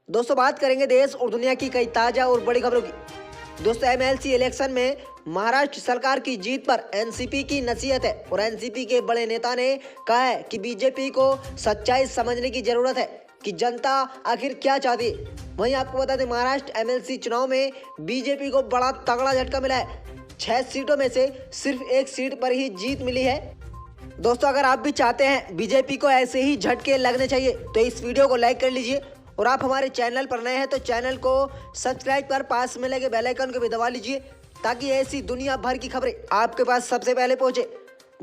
दोस्तों बात करेंगे देश और दुनिया की कई ताजा और बड़ी खबरों की। दोस्तों एमएलसी इलेक्शन में महाराष्ट्र सरकार की जीत पर एनसीपी की नसीहत है और एनसीपी के बड़े नेता ने कहा है कि बीजेपी को सच्चाई समझने की जरूरत है कि जनता आखिर क्या चाहती है। वहीं आपको बता दें महाराष्ट्र एमएलसी चुनाव में बीजेपी को बड़ा तगड़ा झटका मिला है। 6 सीटों में से सिर्फ 1 सीट पर ही जीत मिली है। दोस्तों अगर आप भी चाहते हैं बीजेपी को ऐसे ही झटके लगने चाहिए तो इस वीडियो को लाइक कर लीजिए और आप हमारे चैनल पर नए हैं तो चैनल को सब्सक्राइब कर पास में लगे बेल आइकन को भी दबा लीजिए ताकि ऐसी दुनिया भर की खबरें आपके पास सबसे पहले पहुंचे।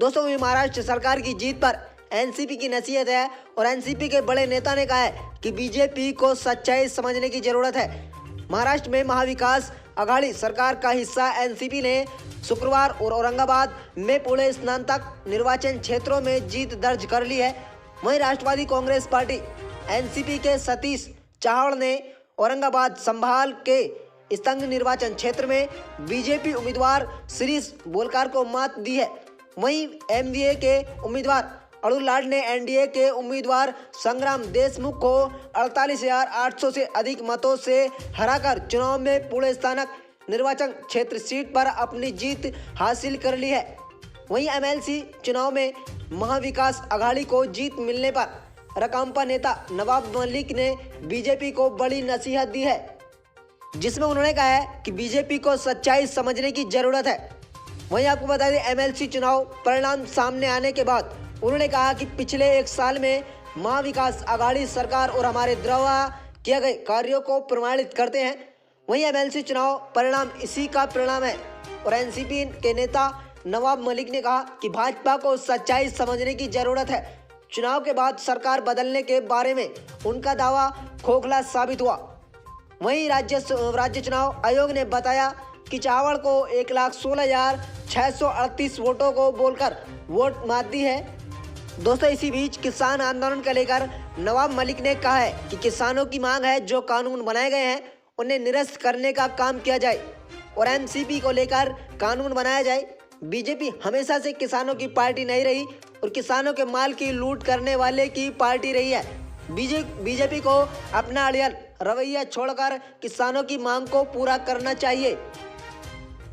दोस्तों महाराष्ट्र सरकार की जीत पर एनसीपी की नसीहत है और एनसीपी के बड़े नेता ने कहा है कि बीजेपी को सच्चाई समझने की जरूरत है। महाराष्ट्र में महाविकास अघाड़ी सरकार का हिस्सा एनसीपी ने शुक्रवार और औरंगाबाद में पुणे स्नातक निर्वाचन क्षेत्रों में जीत दर्ज कर ली है। वहीं राष्ट्रवादी कांग्रेस पार्टी एनसीपी के सतीश चाहड़ ने औरंगाबाद संभाल के स्तंग निर्वाचन क्षेत्र में बीजेपी उम्मीदवार शिरीष बोलकर को मात दी है। वहीं एमवीए के उम्मीदवार अरुण लाड ने एनडीए के उम्मीदवार संग्राम देशमुख को 48,800 से अधिक मतों से हराकर चुनाव में पुणे स्नातक निर्वाचन क्षेत्र सीट पर अपनी जीत हासिल कर ली है। वहीं एमएलसी चुनाव में महाविकास अघाड़ी को जीत मिलने पर राकांपा नेता नवाब मलिक ने बीजेपी को बड़ी नसीहत दी है, जिसमें उन्होंने कहा है कि बीजेपी को सच्चाई समझने की जरूरत है। वहीं आपको बता दें एमएलसी चुनाव परिणाम सामने आने के बाद उन्होंने कहा कि पिछले 1 साल में महाविकास अघाड़ी सरकार और हमारे द्वारा किए गए कार्यों को प्रमाणित करते हैं। वहीं एमएलसी चुनाव परिणाम इसी का परिणाम है और एनसीपी के नेता नवाब मलिक ने कहा कि भाजपा को सच्चाई समझने की जरूरत है। चुनाव के बाद सरकार बदलने के बारे में उनका दावा खोखला साबित हुआ। वहीं राज्य चुनाव आयोग ने बताया कि चावड़ को 1,16,638 वोटों को बोलकर वोट मात दी है। दोस्तों इसी बीच किसान आंदोलन को लेकर नवाब मलिक ने कहा है कि किसानों की मांग है जो कानून बनाए गए हैं उन्हें निरस्त करने का काम किया जाए और एनसीपी को लेकर कानून बनाया जाए। बीजेपी हमेशा से किसानों की पार्टी नहीं रही और किसानों के माल की लूट करने वाले की पार्टी रही है। बीजेपी को अपना अड़ियल रवैया छोड़कर किसानों की मांग को पूरा करना चाहिए।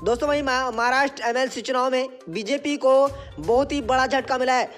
दोस्तों वहीं महाराष्ट्र एमएलसी चुनाव में बीजेपी को बहुत ही बड़ा झटका मिला है।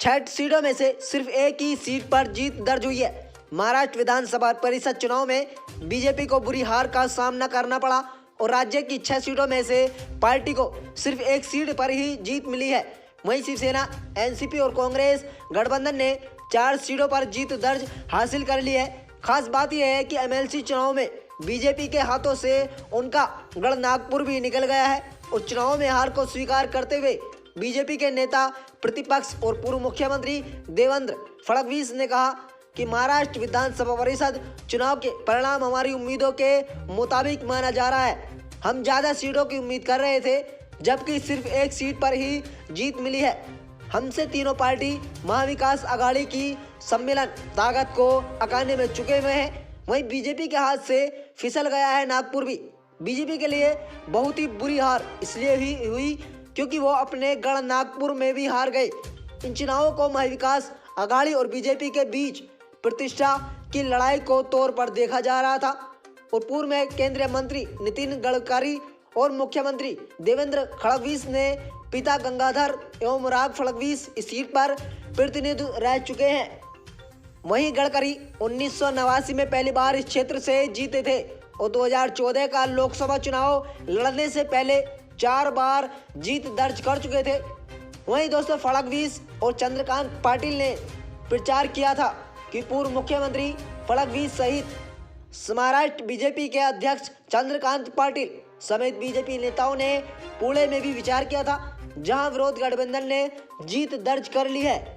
6 सीटों में से सिर्फ 1 ही सीट पर जीत दर्ज हुई है। महाराष्ट्र विधानसभा परिषद चुनाव में बीजेपी को बुरी हार का सामना करना पड़ा और राज्य की 6 सीटों में से पार्टी को सिर्फ 1 सीट पर ही जीत मिली है। वहीं शिवसेना, एनसीपी और कांग्रेस गठबंधन ने 4 सीटों पर जीत दर्ज हासिल कर ली है। खास बात यह है कि एमएलसी चुनाव में बीजेपी के हाथों से उनका गढ़ नागपुर भी निकल गया है और चुनाव में हार को स्वीकार करते हुए बीजेपी के नेता प्रतिपक्ष और पूर्व मुख्यमंत्री देवेंद्र फडणवीस ने कहा कि महाराष्ट्र विधानसभा परिषद चुनाव के परिणाम हमारी उम्मीदों के मुताबिक माना जा रहा है। हम ज़्यादा सीटों की उम्मीद कर रहे थे जबकि सिर्फ 1 सीट पर ही जीत मिली है। हमसे तीनों पार्टी महाविकास अघाड़ी की सम्मेलन ताकत को अकाने में चुके हुए हैं। वहीं बीजेपी के हाथ से फिसल गया है नागपुर भी। बीजेपी के लिए बहुत ही बुरी हार इसलिए ही हुई क्योंकि वो अपने गढ़ नागपुर में भी हार गए। इन चुनावों को महाविकास अघाड़ी और बीजेपी के बीच प्रतिष्ठा की लड़ाई को तौर पर देखा जा रहा था और पूर्व में केंद्रीय मंत्री नितिन गडकरी और मुख्यमंत्री देवेंद्र फडणवीस ने पिता गंगाधर एवं राग फडणवीस इस सीट पर प्रतिनिधित्व रह चुके हैं। वहीं गडकरी 1989 में पहली बार इस क्षेत्र से जीते थे और 2014 का लोकसभा चुनाव लड़ने से पहले 4 बार जीत दर्ज कर चुके थे। वहीं दोस्तों फडणवीस और चंद्रकांत पाटिल ने प्रचार किया था कि पूर्व मुख्यमंत्री फडणवीस सहित महाराष्ट्र बीजेपी के अध्यक्ष चंद्रकांत पाटिल समेत बीजेपी नेताओं ने पुणे में भी विचार किया था, जहां विरोध गठबंधन ने जीत दर्ज कर ली है।